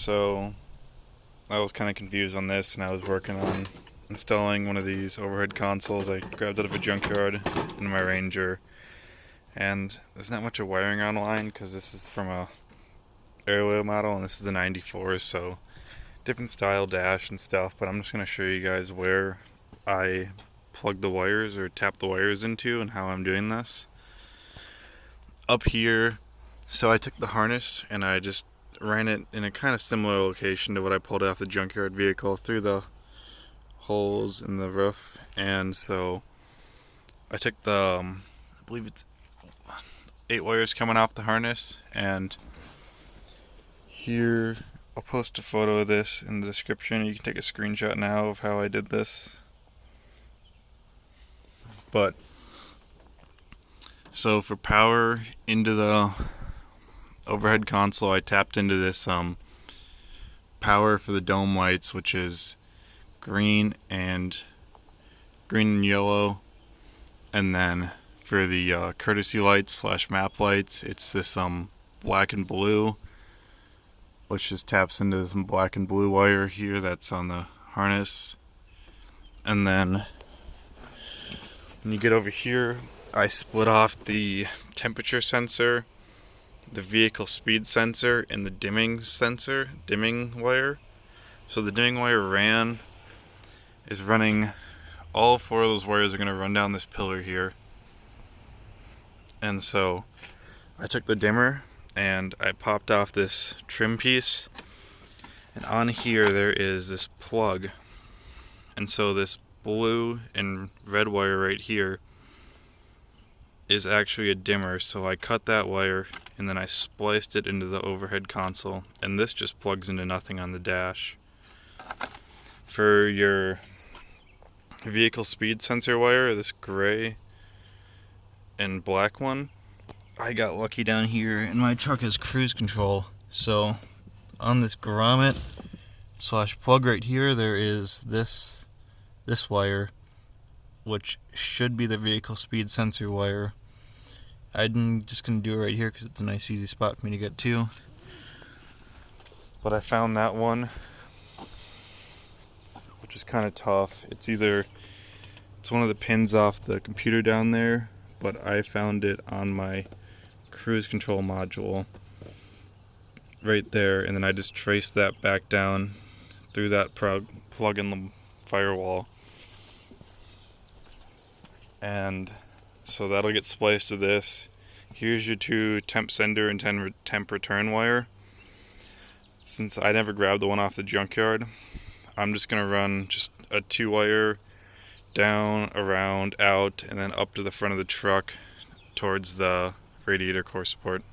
So I was kind of confused on this, and I was working on installing one of these overhead consoles I grabbed out of a junkyard in my Ranger. And there's not much of wiring online because this is from a airwheel model and this is a 94, so different style dash and stuff. But I'm just going to show you guys where I plug the wires or tap the wires into and how I'm doing this. Up here, so I took the harness and I just ran it in a kind of similar location to what I pulled off the junkyard vehicle through the holes in the roof. And so I took the, I believe it's 8 wires coming off the harness, and here I'll post a photo of this in the description. You can take a screenshot now of how I did this. But so for power into the overhead console, I tapped into this power for the dome lights, which is green and yellow, and then for the courtesy lights / map lights, it's this black and blue, which just taps into some black and blue wire here that's on the harness. And then when you get over here, I split off the temperature sensor, the vehicle speed sensor, and the dimming wire. So the dimming wire is running, all 4 of those wires are going to run down this pillar here. And so I took the dimmer and I popped off this trim piece, and on here there is this plug. And so this blue and red wire right here is actually a dimmer, so I cut that wire and then I spliced it into the overhead console, and this just plugs into nothing on the dash. For your vehicle speed sensor wire, this gray and black one, I got lucky down here, and my truck has cruise control, so on this grommet / plug right here there is this wire, which should be the vehicle speed sensor wire. I'm just going to do it right here because it's a nice easy spot for me to get to. But I found that one, which is kind of tough. It's one of the pins off the computer down there, but I found it on my cruise control module right there, and then I just traced that back down through that plug in the firewall. And so that'll get spliced to this. Here's your 2 temp sender and temp return wire. Since I never grabbed the one off the junkyard, I'm just going to run just a 2 wire down, around, out, and then up to the front of the truck towards the radiator core support.